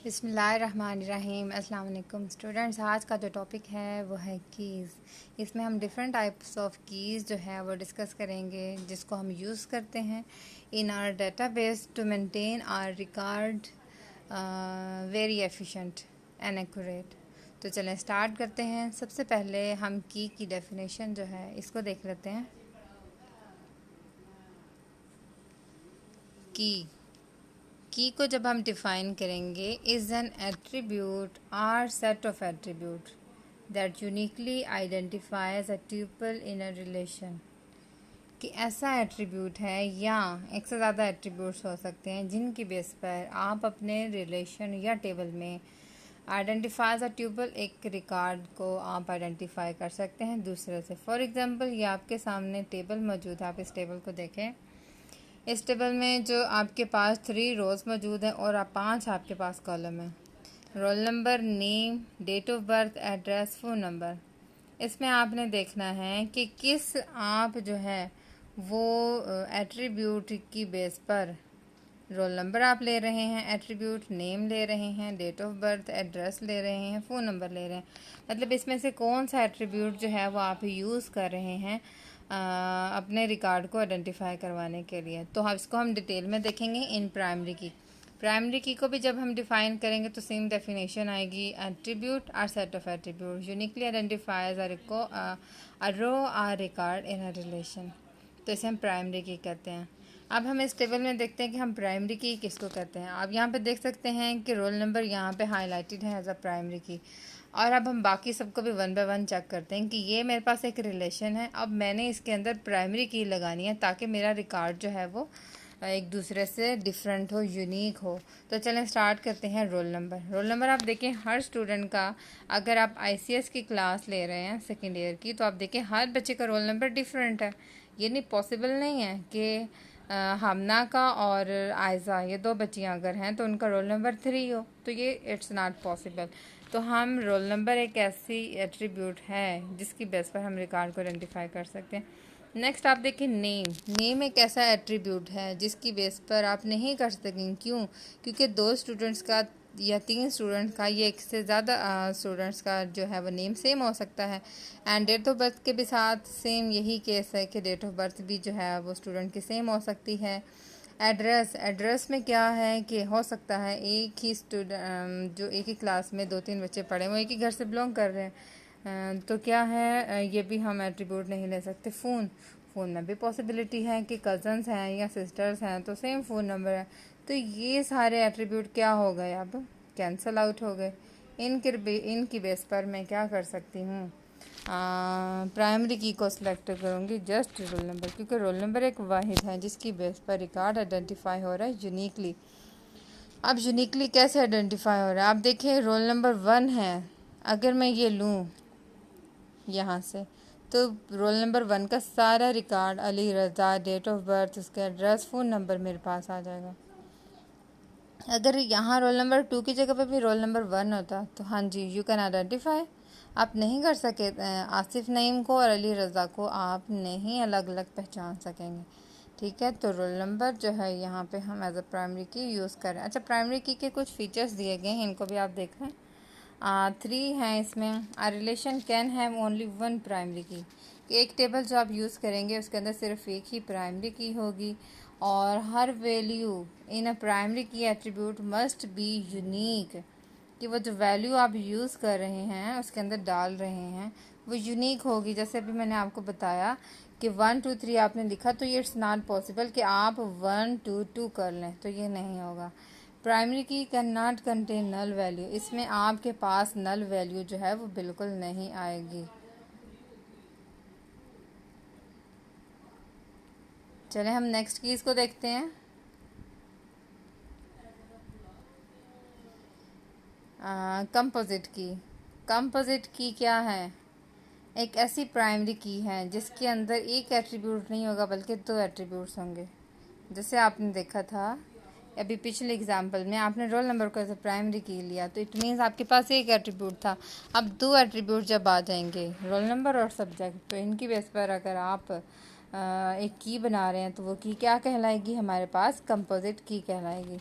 बिस्मिल्लाहिर्रहमानिर्रहीम। अस्सलाम वालेकुम स्टूडेंट्स। आज का जो टॉपिक है वो है कीज़। इसमें हम डिफरेंट टाइप्स ऑफ कीज़ जो है वो डिस्कस करेंगे जिसको हम यूज़ करते हैं in our database to maintain our record very efficient and accurate. तो चलें स्टार्ट करते हैं। सबसे पहले हम की डेफिनेशन जो है इसको देख लेते हैं। की को जब हम डिफाइन करेंगे, is an attribute or set of attribute that uniquely identifies a tuple in a relation. कि ऐसा एट्रीब्यूट है या एक से ज़्यादा एट्रीब्यूट्स हो सकते हैं जिनकी बेस पर आप अपने रिलेशन या टेबल में आइडेंटिफाइज अ ट्यूपल, एक रिकॉर्ड को आप आइडेंटिफाई कर सकते हैं दूसरे से। फॉर एग्जांपल, ये आपके सामने टेबल मौजूद है, आप इस टेबल को देखें। इस टेबल में जो आपके पास 3 रोज़ मौजूद हैं और 5 आपके पास कॉलम है। Roll number, name, date of birth, address, phone number. इसमें आपने देखना है कि किस आप जो है वो एट्रीब्यूट की बेस पर रोल नंबर आप ले रहे हैं, एट्रीब्यूट नेम ले रहे हैं, डेट ऑफ बर्थ, एड्रेस ले रहे हैं, फ़ोन नंबर ले रहे हैं। मतलब इसमें से कौन सा एट्रीब्यूट जो है वो आप यूज़ कर रहे हैं अपने रिकॉर्ड को आइडेंटिफाई करवाने के लिए। तो इसको हम डिटेल में देखेंगे इन प्राइमरी की को भी जब हम डिफाइन करेंगे तो सेम डेफिनेशन आएगी। Attribute or set of attribute uniquely identifies a row or record in a relation. तो इसे हम प्राइमरी की कहते हैं। अब हम इस टेबल में देखते हैं कि हम प्राइमरी की किसको कहते हैं। आप यहाँ पे देख सकते हैं कि रोल नंबर यहाँ पे हाईलाइटेड है एज अ प्राइमरी की। और अब हम बाकी सबको भी 1 बाय 1 चेक करते हैं कि ये मेरे पास एक रिलेशन है। अब मैंने इसके अंदर प्राइमरी की लगानी है ताकि मेरा रिकॉर्ड जो है वो एक दूसरे से डिफरेंट हो, यूनिक हो। तो चलें स्टार्ट करते हैं। रोल नंबर आप देखें हर स्टूडेंट का, अगर आप ICS की क्लास ले रहे हैं सेकेंड ईयर की, तो आप देखें हर बच्चे का रोल नंबर डिफरेंट है। ये नहीं पॉसिबल नहीं है कि हमना का और आयज़ा ये 2 बच्चियाँ अगर हैं तो उनका रोल नंबर 3 हो, तो ये इट्स नॉट पॉसिबल। तो हम रोल नंबर एक ऐसी एट्रीब्यूट है जिसकी बेस पर हम रिकॉर्ड को आइडेंटिफाई कर सकते हैं। नेक्स्ट आप देखिए नेम एक ऐसा एट्रीब्यूट है जिसकी बेस पर आप नहीं कर सकेंगे। क्यों? क्योंकि 2 स्टूडेंट्स का या 3 स्टूडेंट्स का, ये एक से ज़्यादा स्टूडेंट्स का जो है वो नेम सेम हो सकता है। एंड डेट ऑफ बर्थ के भी साथ सेम यही केस है कि डेट ऑफ बर्थ भी जो है वो स्टूडेंट की सेम हो सकती है। एड्रेस में क्या है कि हो सकता है एक ही स्टूडेंट जो एक ही क्लास में 2-3 बच्चे पढ़े वो एक ही घर से बिलोंग कर रहे हैं, तो क्या है ये भी हम एट्रीब्यूट नहीं ले सकते। फ़ोन में भी पॉसिबिलिटी है कि कज़न्स हैं या सिस्टर्स हैं तो सेम फ़ोन नंबर है। तो ये सारे एट्रीब्यूट क्या हो गए, अब कैंसल आउट हो गए। इनकी बेस पर मैं क्या कर सकती हूँ, प्राइमरी की को सिलेक्ट करूँगी जस्ट रोल नंबर, क्योंकि रोल नंबर एक वाहिद है जिसकी बेस पर रिकॉर्ड आइडेंटिफाई हो रहा है यूनिकली। अब यूनिकली कैसे आइडेंटिफाई हो रहा है, आप देखिए रोल नंबर 1 है। अगर मैं ये लूँ यहाँ से तो रोल नंबर 1 का सारा record, Ali Raza, date of birth, उसका एड्रेस, फ़ोन नंबर मेरे पास आ जाएगा। अगर यहाँ रोल नंबर 2 की जगह पे भी रोल नंबर 1 होता तो हाँ जी, यू कैन आइडेंटिफाई। आप नहीं कर सके आसिफ नईम को और अली रज़ा को आप नहीं अलग अलग पहचान सकेंगे। ठीक है, तो रोल नंबर जो है यहाँ पे हम एज अ प्राइमरी की यूज़ करें। अच्छा, प्राइमरी की के कुछ फीचर्स दिए गए हैं, इनको भी आप देख लें। 3 हैं इसमें। A relation can have only 1 primary key. एक टेबल जो आप यूज़ करेंगे उसके अंदर सिर्फ एक ही प्राइमरी की होगी और हर value in a primary key attribute must be unique. कि वो जो वैल्यू आप यूज़ कर रहे हैं उसके अंदर डाल रहे हैं वो यूनिक होगी। जैसे अभी मैंने आपको बताया कि 1 2 3 आपने लिखा, तो ये इट्स नॉट पॉसिबल कि आप 1 2 2 कर लें, तो ये नहीं होगा। Primary key can not contain null value. इसमें आपके पास नल वैल्यू जो है वो बिल्कुल नहीं आएगी। चले हम नेक्स्ट कीज़ को देखते हैं। कंपोजिट की क्या है? एक ऐसी प्राइमरी की है जिसके अंदर एक एट्रीब्यूट नहीं होगा बल्कि 2 एट्रीब्यूट्स होंगे। जैसे आपने देखा था अभी पिछले एग्जाम्पल में, आपने रोल नंबर को एज अ प्राइमरी की लिया तो इट मीन्स आपके पास एक एट्रीब्यूट था। अब 2 एट्रीब्यूट जब आ जाएंगे, रोल नंबर और सब्जेक्ट, तो इनकी बेस पर अगर आप एक की बना रहे हैं तो वो की क्या कहलाएगी, हमारे पास कंपोजिट की कहलाएगी।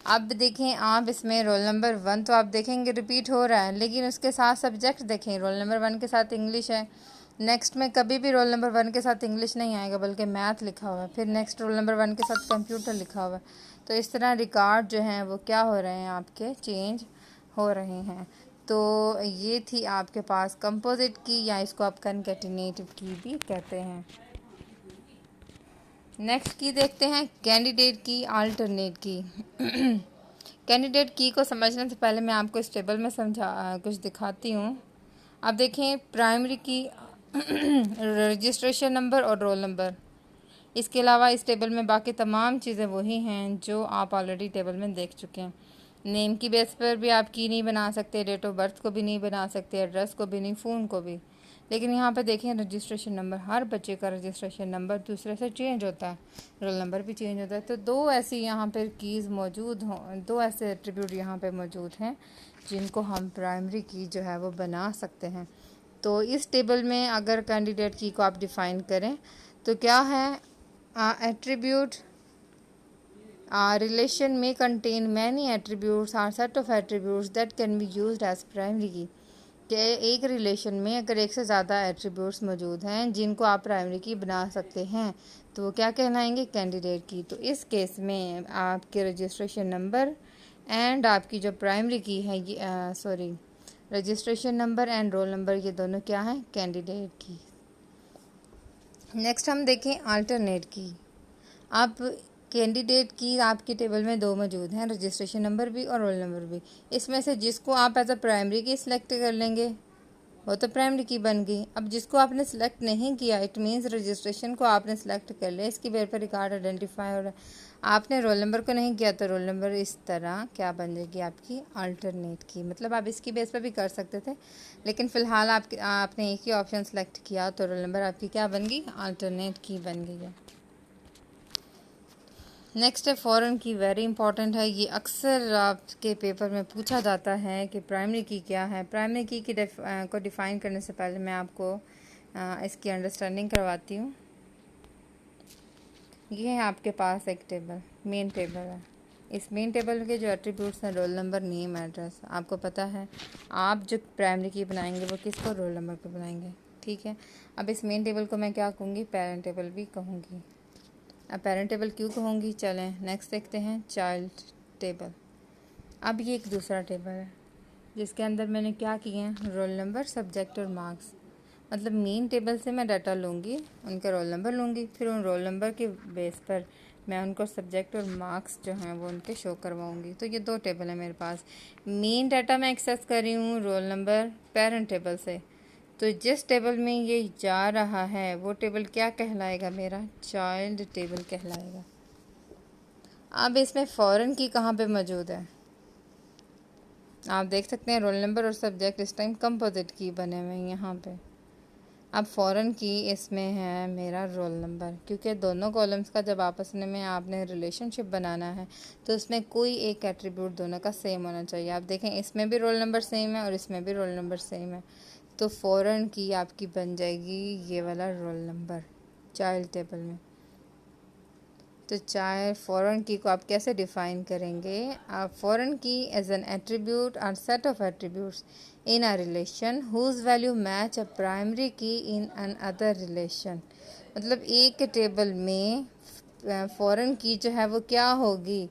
अब देखें आप इसमें रोल नंबर 1 तो आप देखेंगे रिपीट हो रहा है, लेकिन उसके साथ सब्जेक्ट देखें, रोल नंबर 1 के साथ इंग्लिश है। नेक्स्ट में कभी भी रोल नंबर 1 के साथ इंग्लिश नहीं आएगा, बल्कि मैथ लिखा हुआ है। फिर नेक्स्ट रोल नंबर 1 के साथ कंप्यूटर लिखा हुआ है। तो इस तरह रिकॉर्ड जो हैं वो क्या हो रहे हैं, आपके चेंज हो रहे हैं। तो ये थी आपके पास कंपोजिट की, या इसको आप कनकैटिनेटिव की भी कहते हैं। नेक्स्ट की देखते हैं कैंडिडेट की, अल्टरनेट की। कैंडिडेट की को समझने से पहले मैं आपको इस टेबल में कुछ दिखाती हूँ। आप देखें प्राइमरी की रजिस्ट्रेशन नंबर और रोल नंबर। इसके अलावा इस टेबल में बाकी तमाम चीज़ें वही हैं जो आप ऑलरेडी टेबल में देख चुके हैं। नेम की बेस पर भी आप की नहीं बना सकते, डेट ऑफ बर्थ को भी नहीं बना सकते, एड्रेस को भी नहीं, फ़ोन को भी। लेकिन यहाँ पे देखें रजिस्ट्रेशन नंबर, हर बच्चे का रजिस्ट्रेशन नंबर दूसरे से चेंज होता है, रोल नंबर भी चेंज होता है। तो दो ऐसी यहाँ पर कीज़ मौजूद हों, दो ऐसे एट्रीब्यूट यहाँ पे मौजूद हैं जिनको हम प्राइमरी की जो है वो बना सकते हैं। तो इस टेबल में अगर कैंडिडेट की को आप डिफ़ाइन करें तो क्या है, attribute relation may contain many attributes or set of attributes that can be used as primary key। कि एक रिलेशन में अगर एक से ज़्यादा एट्रीब्यूट्स मौजूद हैं जिनको आप प्राइमरी की बना सकते हैं तो वो क्या कहलाएंगे, कैंडिडेट की। तो इस केस में आपके रजिस्ट्रेशन नंबर एंड आपकी जो प्राइमरी की है, ये registration number and roll number, ये दोनों क्या हैं, कैंडिडेट की। नेक्स्ट हम देखें अल्टरनेट की। आप कैंडिडेट की आपकी टेबल में दो मौजूद हैं, रजिस्ट्रेशन नंबर भी और रोल नंबर भी। इसमें से जिसको आप एज अ प्राइमरी की सिलेक्ट कर लेंगे वो तो प्राइमरी की बन गई। अब जिसको आपने सिलेक्ट नहीं किया, इट मीन्स रजिस्ट्रेशन को आपने सिलेक्ट कर लिया, इसकी बेर पर रिकॉर्ड आइडेंटिफाई हो रहा है, आपने रोल नंबर को नहीं किया तो रोल नंबर इस तरह क्या बन जाएगी, आपकी अल्टरनेट की। मतलब आप इसकी बेस पर भी कर सकते थे, लेकिन फ़िलहाल आपने एक ही ऑप्शन सेलेक्ट किया तो रोल नंबर आपकी क्या बन गई, अल्टरनेट की बन गई है। नेक्स्ट है फॉरेन की, वेरी इंपॉर्टेंट है। ये अक्सर आपके पेपर में पूछा जाता है कि प्राइमरी की क्या है। प्राइमरी की को डिफ़ाइन करने से पहले मैं आपको इसकी अंडरस्टैंडिंग करवाती हूँ। ये है आपके पास एक टेबल, मेन टेबल है। इस मेन टेबल के जो एट्रीब्यूट्स हैं, रोल नंबर, नेम, एड्रेस, आपको पता है आप जो प्राइमरी की बनाएंगे वो किसको, रोल नंबर को बनाएंगे, ठीक है। अब इस मेन टेबल को मैं क्या कहूँगी, पेरेंट टेबल भी कहूँगी। अब पेरेंट टेबल क्यों कहूँगी, चलें नेक्स्ट देखते हैं चाइल्ड टेबल। अब ये एक दूसरा टेबल है जिसके अंदर मैंने क्या किए हैं, रोल नंबर, सब्जेक्ट और मार्क्स। मतलब मेन टेबल से मैं डाटा लूँगी, उनका रोल नंबर लूँगी, फिर उन रोल नंबर के बेस पर मैं उनको सब्जेक्ट और मार्क्स जो हैं वो उनके शो करवाऊँगी। तो ये दो टेबल है मेरे पास। मेन डाटा मैं एक्सेस कर रही हूँ रोल नंबर पेरेंट टेबल से, तो जिस टेबल में ये जा रहा है वो टेबल क्या कहलाएगा, मेरा चाइल्ड टेबल कहलाएगा। अब इसमें फॉरेन की कहाँ पे मौजूद है, आप देख सकते हैं रोल नंबर और सब्जेक्ट इस टाइम कंपोजिट की बने हुए हैं यहाँ पे। अब फॉरेन की इसमें है मेरा रोल नंबर, क्योंकि दोनों कॉलम्स का जब आपस में आपने रिलेशनशिप बनाना है तो उसमें कोई एक एट्रीब्यूट दोनों का सेम होना चाहिए। आप देखें इसमें भी रोल नंबर सेम है और इसमें भी रोल नंबर सेम है, तो फॉरेन की आपकी बन जाएगी ये वाला रोल नंबर चाइल्ड टेबल में। तो चाहे फॉरेन की को आप कैसे डिफाइन करेंगे, आप foreign key as an attribute और set of attributes in a relation whose value match a primary key in N other relation. मतलब एक टेबल में फॉरेन की जो है वो क्या होगी,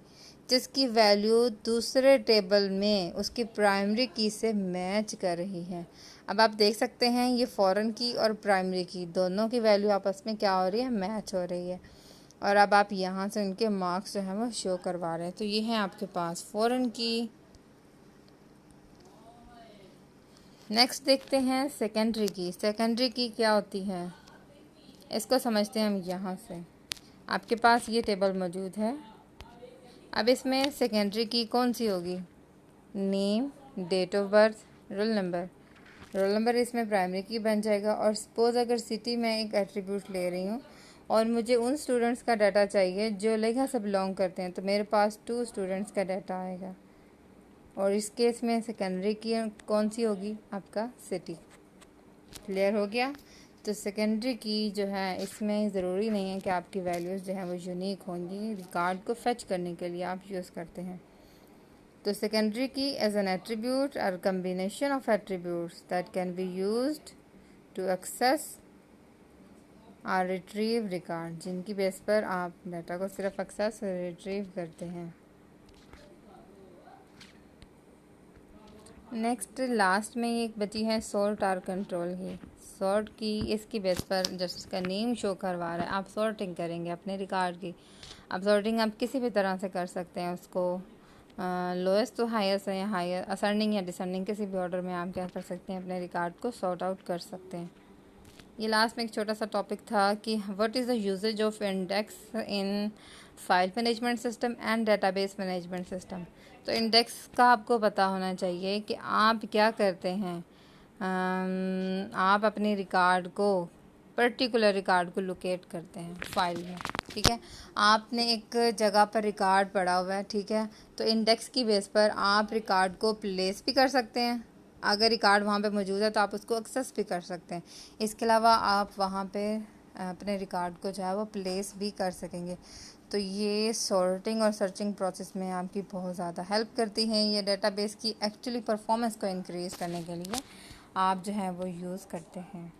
जिसकी वैल्यू दूसरे टेबल में उसकी प्राइमरी की से मैच कर रही है। अब आप देख सकते हैं ये फॉरेन की और प्राइमरी की दोनों की वैल्यू आपस में क्या हो रही है, मैच हो रही है। और अब आप यहाँ से उनके मार्क्स जो हैं वो शो करवा रहे हैं। तो ये है आपके पास फॉरेन की। नेक्स्ट देखते हैं सेकेंडरी की। सेकेंडरी की क्या होती है, इसको समझते हैं हम यहाँ से। आपके पास ये टेबल मौजूद है। अब इसमें सेकेंडरी की कौन सी होगी, name, date of birth, roll number. Roll number इसमें प्राइमरी की बन जाएगा। और सपोज़ अगर सिटी में एक एट्रीब्यूट ले रही हूँ और मुझे उन स्टूडेंट्स का डाटा चाहिए जो लेखा से बिलोंग करते हैं, तो मेरे पास 2 स्टूडेंट्स का डाटा आएगा। और इस केस में सेकेंडरी की कौन सी होगी, आपका सिटी। क्लियर हो गया। तो सेकेंडरी की जो है इसमें ज़रूरी नहीं है कि आपकी वैल्यूज़ जो हैं वो यूनिक होंगी, रिकॉर्ड को फेच करने के लिए आप यूज़ करते हैं। तो secondary key as an attribute or combination of attributes that can be used to access or retrieve record, जिनकी बेस पर आप डाटा को सिर्फ एक्सेस और रिट्रीव करते हैं। नेक्स्ट लास्ट में एक बची है सॉर्ट आर कंट्रोल की। सॉर्ट की इसकी बेस पर जस्ट इसका नेम शो करवा रहा है, आप सॉर्टिंग करेंगे अपने रिकॉर्ड की। अब सॉर्टिंग आप किसी भी तरह से कर सकते हैं, उसको लोएस्ट टू हायर से, या हायर असेंडिंग या डिसेंडिंग किसी भी ऑर्डर में आप क्या कर सकते हैं, अपने रिकॉर्ड को सॉर्ट आउट कर सकते हैं। ये लास्ट में एक छोटा सा टॉपिक था कि what is the usages of index in file management system and database management system. तो इंडेक्स का आपको पता होना चाहिए कि आप क्या करते हैं। आप अपने रिकॉर्ड को, पर्टिकुलर रिकॉर्ड को लोकेट करते हैं फाइल में, ठीक है। आपने एक जगह पर रिकॉर्ड पड़ा हुआ है, ठीक है, तो इंडेक्स की बेस पर आप रिकॉर्ड को प्लेस भी कर सकते हैं। अगर रिकॉर्ड वहाँ पे मौजूद है तो आप उसको एक्सेस भी कर सकते हैं। इसके अलावा आप वहाँ पे अपने रिकॉर्ड को जो है वो प्लेस भी कर सकेंगे। तो ये सॉर्टिंग और सर्चिंग प्रोसेस में आपकी बहुत ज़्यादा हेल्प करती हैं। ये डेटाबेस की एक्चुअली परफॉर्मेंस को इंक्रीज़ करने के लिए आप जो है वो यूज़ करते हैं।